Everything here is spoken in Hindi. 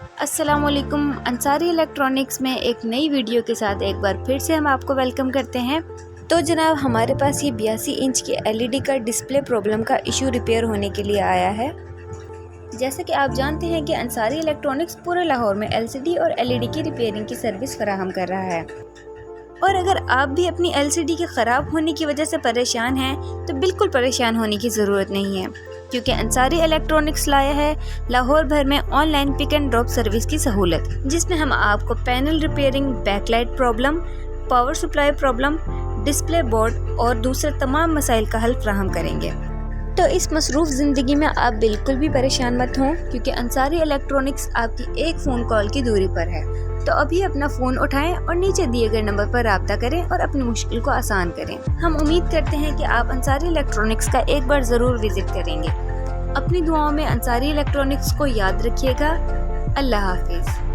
अस्सलामुअलैकुम। अंसारी इलेक्ट्रॉनिक्स में एक नई वीडियो के साथ एक बार फिर से हम आपको वेलकम करते हैं। तो जनाब, हमारे पास ये 82 इंच की एलईडी का डिस्प्ले प्रॉब्लम का इशू रिपेयर होने के लिए आया है। जैसे कि आप जानते हैं कि अंसारी इलेक्ट्रॉनिक्स पूरे लाहौर में एलसीडी और एलईडी की रिपेयरिंग की सर्विस फराहम कर रहा है। और अगर आप भी अपनी एलसीडी के ख़राब होने की वजह से परेशान हैं तो बिल्कुल परेशान होने की ज़रूरत नहीं है, क्योंकि अंसारी इलेक्ट्रॉनिक्स लाया है लाहौर भर में online pick and drop service की सहूलत, जिसमें हम आपको panel repairing, backlight problem, power supply problem, display board और दूसरे तमाम मसाइल का हल फ्राहम करेंगे। तो इस मसरूफ़ ज़िंदगी में आप बिल्कुल भी परेशान मत हों, क्योंकि अंसारी इलेक्ट्रॉनिक्स आपकी एक फ़ोन कॉल की दूरी पर है। तो अभी अपना फ़ोन उठाएं और नीचे दिए गए नंबर पर राब्ता करें और अपनी मुश्किल को आसान करें। हम उम्मीद करते हैं कि आप अंसारी इलेक्ट्रॉनिक्स का एक बार ज़रूर विज़िट करेंगे। अपनी दुआओं में अंसारी इलेक्ट्रॉनिक्स को याद रखिएगा। अल्लाह हाफिज़।